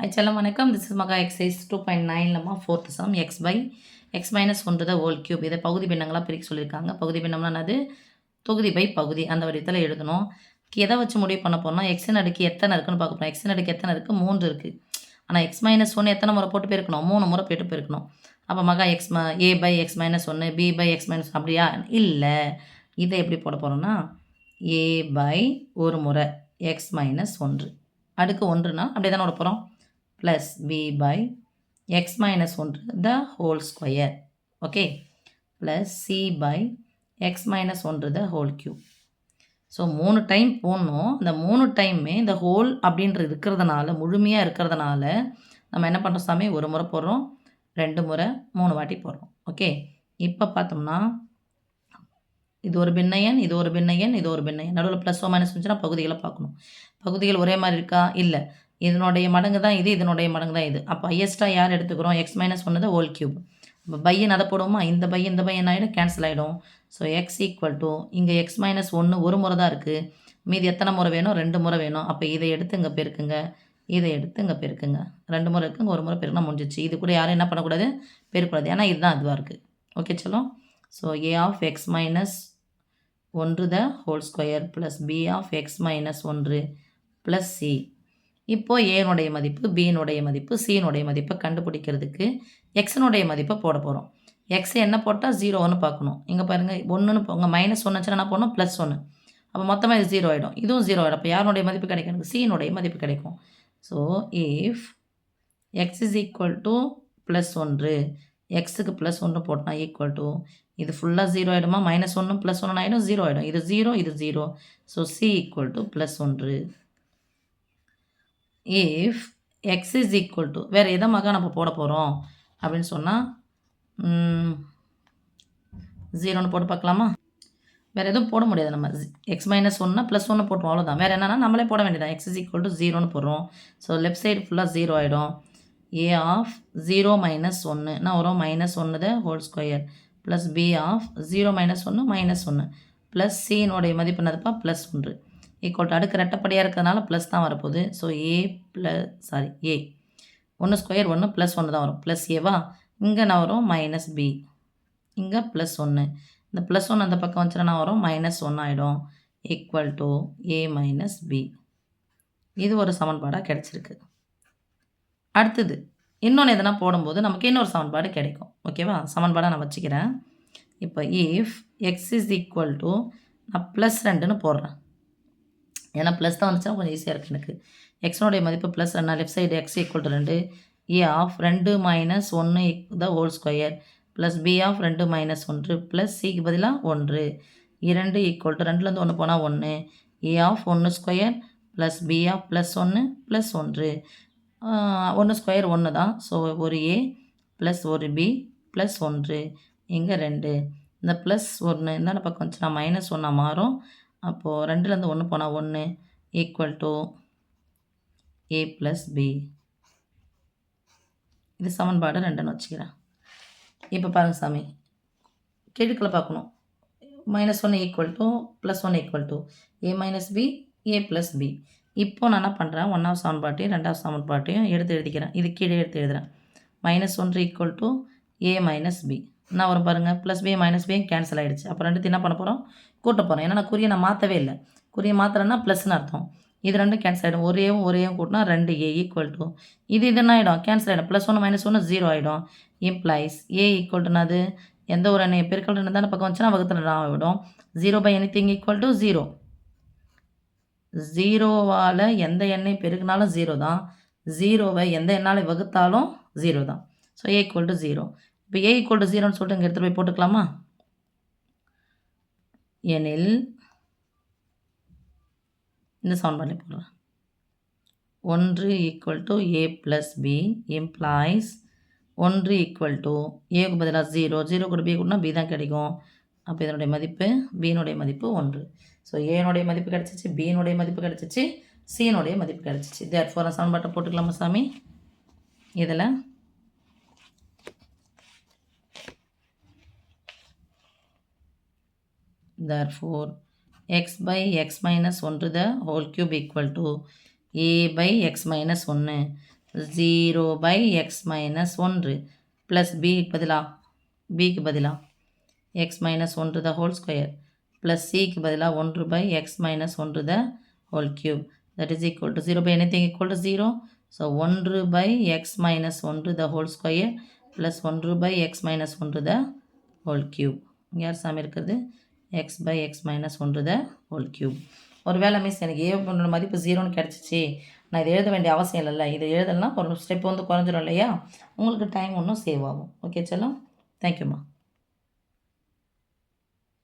Hello, வணக்கம். This is Maga exercise 2.9 fourth sum x by x minus 1 the whole cube. இதை பகுதி பின்னங்களா பிரிக்க சொல்லியிருக்காங்க. பகுதி பின்னம்னா என்னது? தொகுதி பை பகுதி அந்த வடிவத்தில் எழுதணும். எதை வச்சு முடிவு பண்ண போறோம்னா எக்ஸின் அடுக்கு எத்தனை இருக்குன்னு பார்க்க போறோம். எக்ஸின் அடுக்கு எத்தனை இருக்குது? 3 இருக்குது. ஆனால் எக்ஸ் மைனஸ் 1 எத்தனை முறை போட்டு பெருக்கணும்? 3 முறை போட்டு பெருக்கணும். அப்போ மகா A by x minus 1 B by x minus அப்படியா? இல்லை. இதை எப்படி போட போகிறோம்னா ஏ பை ஒரு முறை எக்ஸ் மைனஸ் 1 அடுக்கு 1னா அப்படியே தானே விட போகிறோம். plus b by x minus 1 the whole square. Okay. Plus c by x minus 1 the whole cube. So 3 time போடணும். இந்த 3 டைமே இந்த ஹோல் அப்படின்றது இருக்கிறதுனால முழுமையாக இருக்கிறதுனால நம்ம என்ன பண்ணுறோம் சாமி? ஒரு முறை போடுறோம், 2 முறை 3 வாட்டி போடுறோம். ஓகே. இப்போ பார்த்தோம்னா இது ஒரு பின்ன எண், இது ஒரு பின்ன எண், இது ஒரு பின்ன எண். நடுவில் ப்ளஸ் ஓ மைனஸ் வந்துச்சுன்னா பகுதிகளை பார்க்கணும். பகுதிகள் ஒரே மாதிரி இருக்கா? இல்லை. இதனுடைய மடங்கு தான் இது, இதனுடைய மடங்கு தான் இது. அப்போ ஹையஸ்ட்டாக யார் எடுத்துக்கிறோம்? எக்ஸ் மைனஸ் 1 தான் ஹோல் கியூப். இப்போ பையன் அதை போடுவோமா? இந்த பை என்ன ஆகிடும்? கேன்சல் ஆகிடும். ஸோ எக்ஸ் ஈக்குவல் டு இங்கே எக்ஸ் மைனஸ் 1 ஒரு முறை தான் இருக்குது. மீதி எத்தனை முறை வேணும்? 2 முறை வேணும். அப்போ இதை எடுத்து இங்கே பெருக்குங்க, இதை எடுத்து இங்கே பெருக்குங்க. 2 முறை இருக்குங்க, ஒரு முறை பெருக்குனா முடிஞ்சிச்சு. இது கூட யாரும் என்ன பண்ணக்கூடாது? பெருக்கூடாது. ஏன்னா இதுதான் அதுவாக இருக்குது. ஓகே சொல்லும். So a of x minus 1 the whole square plus B of x minus 1 plus c. இப்போது ஏனுடைய மதிப்பு, பியினுடைய மதிப்பு, சியினுடைய மதிப்பை கண்டுபிடிக்கிறதுக்கு எக்ஸினுடைய மதிப்பை போட போகிறோம். எக்ஸ் என்ன போட்டால் 0ன்னு பார்க்கணும். இங்கே பாருங்கள், 1ன்னு போங்க. மைனஸ் 1 வச்சுன்னா என்ன போடணும்? ப்ளஸ் 1. அப்போ மொத்தமாக இது 0 ஆகிடும். இதுவும் 0 ஆகிடும். அப்போ யாருடைய மதிப்பு கிடைக்கும்? எனக்கு சியினுடைய மதிப்பு கிடைக்கும். So if X is equal to plus 1, எக்ஸுக்கு ப்ளஸ் 1 போட்டால் ஈக்குவல் டு இது ஃபுல்லாக 0 ஆகிடுமா? மைனஸ் 1 ப்ளஸ் 1 ஆகிடும், 0 ஆகிடும். இது 0, இது 0. So C equal to plus 1. If X is equal to வேறு எதை மகா நம்ம போட போகிறோம் அப்படின்னு சொன்னால் 0ன்னு போட்டு பார்க்கலாமா? வேறு எதுவும் போட முடியாது. நம்ம எக்ஸ் மைனஸ் 1 ப்ளஸ் 1 போட்டுருவோம், அவ்வளோதான். வேறு என்னென்னா நம்மளே போட வேண்டியதான். எக்ஸ் இஸ் ஈக்குவல் டு 0ன்னு போடுறோம். ஸோ லெஃப்ட் சைடு ஃபுல்லாக 0 ஆகிடும். ஏ ஆஃப் 0 மைனஸ் 1 நான் வரும் minus 1 the whole square plus B of 0 minus 1 minus 1 plus சியினுடைய மதிப்பு என்னதுப்பா? ப்ளஸ் 1 ஈக்குவல் டு அடுக்கு ரெட்டப்படியாக இருக்கிறதுனால ப்ளஸ் தான் வரப்போகுது. ஸோ ஏ 1 ஸ்கொயர் 1 ப்ளஸ் 1 தான் வரும். ப்ளஸ் ஏவா? இங்கே நான் வரும் மைனஸ் பி, இங்கே ப்ளஸ் 1. இந்த ப்ளஸ் 1 அந்த பக்கம் வந்துச்சுன்னா நான் வரும் மைனஸ் 1 ஆகிடும். Equal to a minus b. இது ஒரு சமன்பாடாக கிடச்சிருக்கு. அடுத்தது இன்னொன்று எதனா போடும்போது நமக்கு இன்னொரு சமன்பாடு கிடைக்கும். ஓகேவா? சமன்பாடாக நான் வச்சுக்கிறேன். இப்போ if X is equal to நான் ப்ளஸ் 2ன்னு போடுறேன். ஏன்னா ப்ளஸ் தான் வந்துச்சுன்னா கொஞ்சம் ஈஸியாக இருக்குது எனக்கு. எக்ஸனுடைய மதிப்பு plus 2, left side x equal to 2, a of 2 minus 1 the whole square plus B of 2 minus 1 plus சிக்கு பதிலாக 1. 2 ஈக்குவல் டு 2லேருந்து 1 போனால் 1. A of 1 square plus B of plus 1 plus 1. 1 square 1 தான். ஸோ ஒரு ஏ ப்ளஸ் ஒரு B plus 1. இங்கே 2. இந்த plus 1 இந்த பக்கம் வந்துச்சுன்னா மைனஸ் 1 மாறும். அப்போது 2லேருந்து 1 போனால் 1 equal to a plus b. இது சமன்பாடு 2ன்னு வச்சுக்கிறேன். இப்போ பாருங்கள் சாமி, கீழ்க்கில் பார்க்கணும். Minus 1 equal to plus 1 equal to a minus b, a plus b. இப்போ நான் என்ன பண்ணுறேன்? 1வது சமன்பாட்டையும் 2வது சமன்பாட்டையும் எடுத்து எழுதிக்கிறேன். இது கீழே எடுத்து எழுதுகிறேன். Minus 1 equal to a minus b. என்ன வரும் பாருங்கள்? Plus b minus b cancel ஆகிடுச்சு. அப்போ ரெண்டுத்தையும் என்ன பண்ண போகிறோம்? கூட்ட போகிறோம். ஏன்னா நான் குறியை நான் மாற்றவே இல்லை. குறியை மாற்றுறேன்னா ப்ளஸ்ன்னு அர்த்தம். இது ரெண்டும் கேன்சல் ஆகிடும். ஒரேயும் கூட்டினா 2a ஈக்குவல் டு இது என்ன ஆகிடும்? கேன்சல் ஆகிடும். ப்ளஸ் 1 மைனஸ் 1 0 ஆகிடும். இம்ப்ளைஸ் ஏ ஈக்குவல் டுனாது எந்த ஒரு எண்ணெய் பெருக்கல் 2 தானே பக்கம் வந்துச்சுன்னா வகுத்தில் நான் ஆகிடும். 0 பை எனிதிங் ஈக்குவல் டு 0. 0வால் எந்த எண்ணெய் பெருக்கினாலும் 0 தான். 0வை எந்த எண்ணால் வகுத்தாலும் 0 தான். So A equal to 0. இப்போ ஏ ஈக்குவல் டு 0ன்னு சொல்லிட்டு இங்கே எடுத்துகிட்டு போய் போட்டுக்கலாமா? எனில் இந்த சமன்பாட்டில் போடுறேன். 1 equal to a plus b implies 1 equal to ஏக்கு பதிலாக 0 கூட பி கூடனா பி தான் கிடைக்கும். அப்போ இதனுடைய மதிப்பு பியினுடைய மதிப்பு 1. ஸோ ஏனுடைய மதிப்பு கிடச்சிச்சு, பியினுடைய மதிப்பு கிடச்சிச்சு, சியினுடைய மதிப்பு கிடச்சிச்சு. தேர்ஃபோர் சமன்பாட்டை போட்டுக்கலாமா சாமி? இதில் therefore x by x minus 1 the whole cube equal to a by x minus 1. 0/x-1 plus பிக்கு பதிலாக x minus 1 the whole square plus cக்கு பதிலாக 1/x-1 the whole cube that is equal to 0 by anything equal to 0. So 1/x-1 the whole square plus 1/x-1 the whole cube. யார் சாமி இருக்கிறது x/x-1 the whole cube. ஒரு வேளை miss எனக்கு ஏ பண்ண மதிப்பு 0ன்னு கிடச்சிச்சு, நான் இதை எழுத வேண்டிய அவசியம் இல்லைல்ல, இதை எழுதலைன்னா ஒரு ஸ்டெப் வந்து குறைஞ்சிரும் இல்லையா, உங்களுக்கு டைம் இன்னும் சேவ் ஆகும். ஓகே செல்லம், தேங்க்யூம்மா.